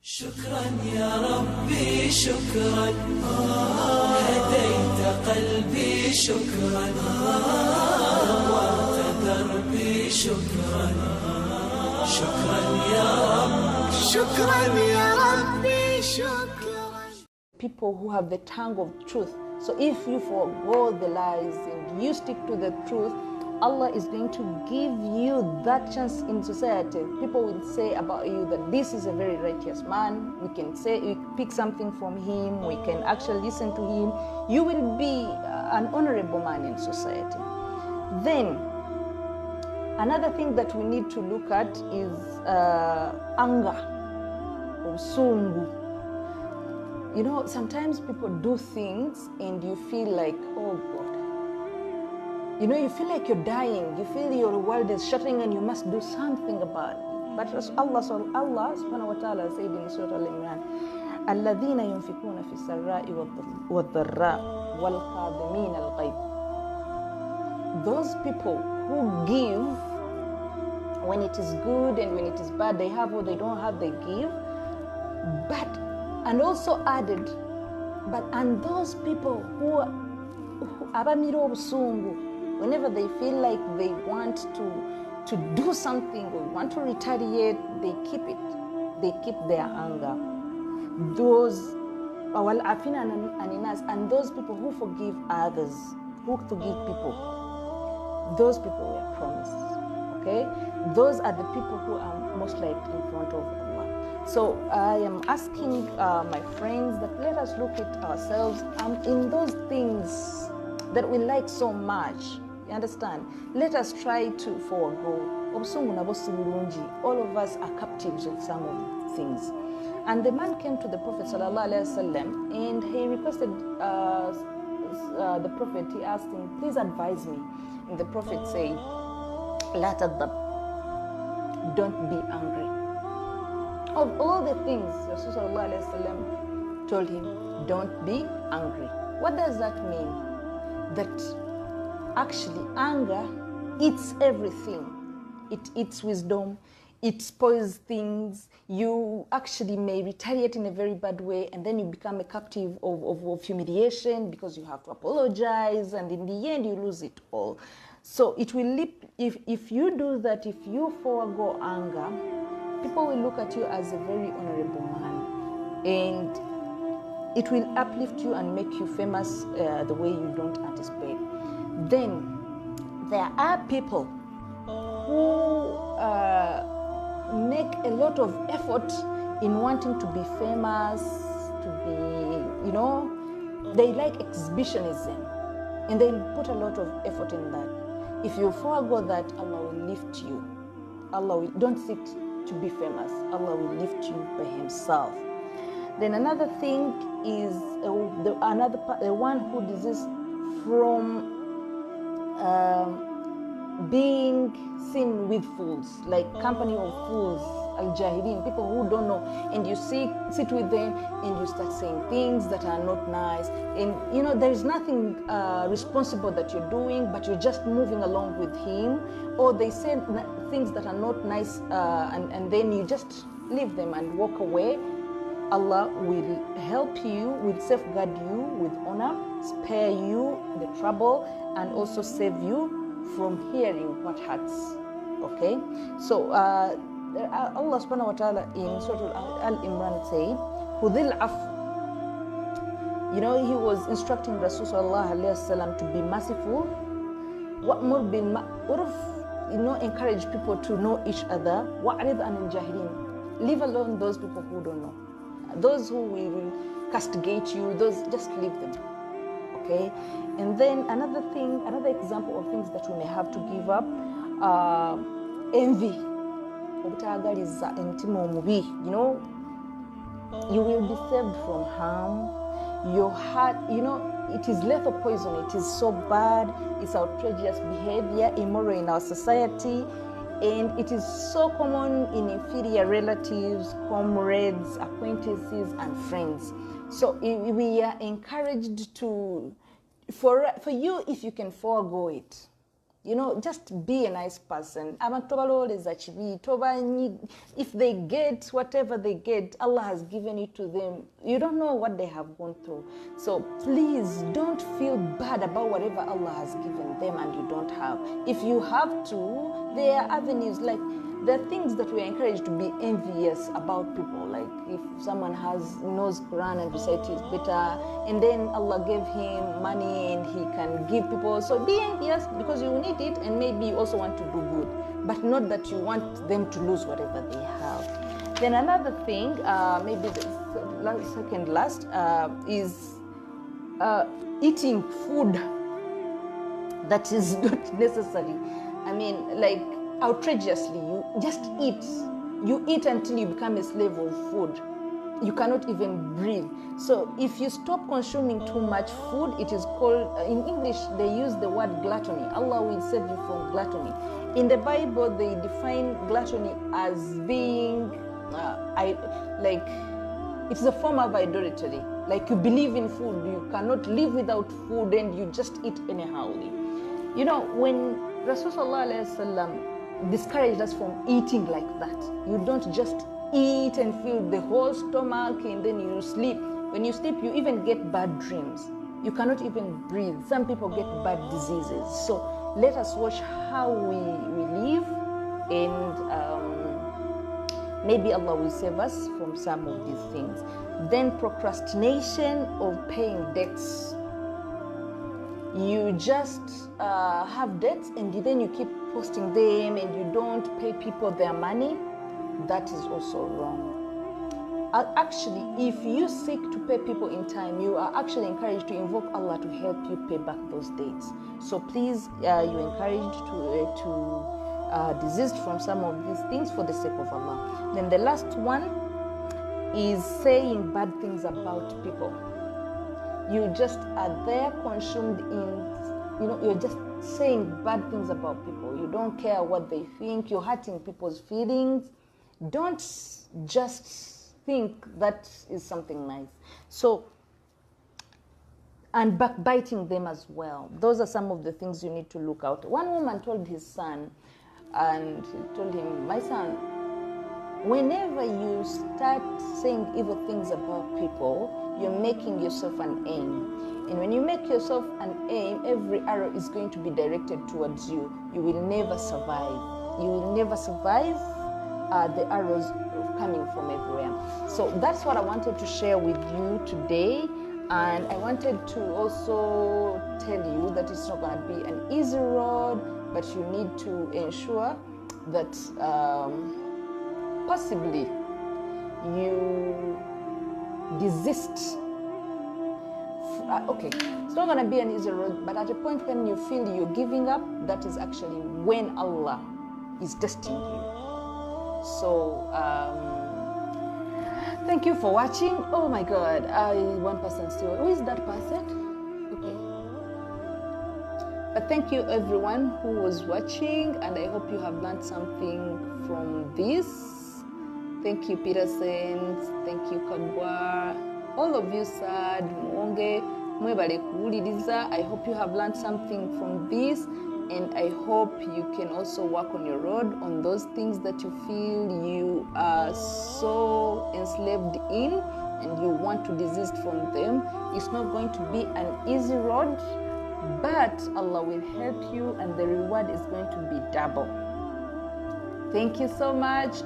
شكرا يا ربي شكرا هديت قلبي شكرا نورت دربي شكرا شكرا يا رب شكرا يا ربي شكرا. People who have the tongue of truth. So if you forgo the lies and you stick to the truth, Allah is going to give you that chance in society. People will say about you that this is a very righteous man. We can say, we pick something from him. We can actually listen to him. You will be an honorable man in society. Then, another thing that we need to look at is anger or sungu. You know, sometimes people do things and you feel like, oh God. You know, you feel like you're dying. You feel your world is shattering and you must do something about it. But Allah subhanahu wa ta'ala said in Surah Al-Imran, الَّذِينَ يُنْفِقُونَ فِي السَّرَّاءِ وَالضَّرَّاءِ وَالْكَاظِمِينَ الْغَيْظَ. Those people who give when it is good and when it is bad, they have or they don't have, they give. And also added, and those people who abamira obusungu, whenever they feel like they want to do something or want to retaliate, they keep it. They keep their anger. Those and those people who forgive others, who forgive people, those people were promised. Okay? Those are the people who are most likely in front of Allah. So I am asking my friends that let us look at ourselves in those things that we like so much. You understand? Let us try to forego. All of us are captives of some of the things. And the man came to the Prophet ﷺ and he requested the Prophet, he asked him, please advise me. And the Prophet said, La tadab, don't be angry. Of all the things, Rasulullah ﷺ told him, don't be angry. What does that mean? That actually anger eats everything. It eats wisdom, it spoils things. You actually may retaliate in a very bad way, and then you become a captive of humiliation because you have to apologize, and in the end you lose it all. So it will lead, if you do that, if you forego anger, people will look at you as a very honorable man, and it will uplift you and make you famous the way you don't anticipate. Then there are people who make a lot of effort in wanting to be famous, to be, you know, they like exhibitionism, and they put a lot of effort in that. If you forego that, Allah will lift you. Don't seek to be famous. Allah will lift you by Himself. Then another thing is the one who desists from being seen with fools, like company of fools, al-jahilin, people who don't know, and you sit with them and you start saying things that are not nice, and you know there is nothing responsible that you're doing, but you're just moving along with him, or they say things that are not nice, and then you just leave them and walk away. Allah will help you, will safeguard you with honor, spare you the trouble, and also save you from hearing what hurts. Okay? So Allah subhanahu wa ta'ala in Surah Al-Imran said, Hudhil af. You know, he was instructing Rasulullah to be merciful. Wa'mur bil ma'ruf, you know, encourage people to know each other. Wa'rid anil jahilin. Leave alone those people who don't know. Those who will castigate you, those, just leave them. Okay? And then another example of things that we may have to give up, envy. You know, you will be saved from harm. Your heart, you know, it is lethal poison. It is so bad. It's outrageous behavior, immoral in our society. And it is so common in inferior relatives, comrades, acquaintances, and friends. So we are encouraged to, for you, if you can forego it, You know, just be a nice person. If they get whatever they get, Allah has given it to them. You don't know what they have gone through. So please don't feel bad about whatever Allah has given them and you don't have. If you have to, there are avenues. Like, there are things that we are encouraged to be envious about people. Like, if someone knows Quran and recites it better, and then Allah gave him money and he can give people. So be envious because you need it, and maybe you also want to do good, but not that you want them to lose whatever they have. Then another thing, maybe the second last, is eating food that is not necessary. I mean, like, outrageously, you just eat. You eat until you become a slave of food. You cannot even breathe. So if you stop consuming too much food, it is called, in English, they use the word gluttony. Allah will save you from gluttony. In the Bible, they define gluttony as being, it's a form of idolatry. Like, you believe in food, you cannot live without food, and you just eat anyhow. You know, when Rasulullah discouraged us from eating like that. You don't just eat and fill the whole stomach and then you sleep. When you sleep, you even get bad dreams. You cannot even breathe. Some people get bad diseases. So let us watch how we live, and maybe Allah will save us from some of these things. Then procrastination of paying debts. You just have debts and then you keep posting them and you don't pay people their money. That is also wrong. Actually, if you seek to pay people in time, you are actually encouraged to invoke Allah to help you pay back those debts. So please, you're encouraged to desist from some of these things for the sake of Allah. Then the last one is saying bad things about people. You just are there consumed in, you're just saying bad things about people. You don't care what they think. You're hurting people's feelings. Don't just think that is something nice. So, and backbiting them as well. Those are some of the things you need to look out. One woman told his son, and he told him, my son, whenever you start saying evil things about people, you're making yourself an aim. And when you make yourself an aim, every arrow is going to be directed towards you. You will never survive. You will never survive the arrows coming from everywhere. So that's what I wanted to share with you today. And I wanted to also tell you that it's not going to be an easy road, but you need to ensure that possibly you desist. Okay, it's not going to be an easy road, but at a point when you feel you're giving up, that is actually when Allah is testing you. So thank you for watching. Oh my God, one person still. Who is that person? Okay. But thank you everyone who was watching, and I hope you have learned something from this. Thank you, Peterson. Thank you, Kagwa. All of you, Sad, Mwonge, Mwebale kuwuliriza. I hope you have learned something from this, and I hope you can also work on your road on those things that you feel you are so enslaved in and you want to desist from them. It's not going to be an easy road, but Allah will help you and the reward is going to be double. Thank you so much.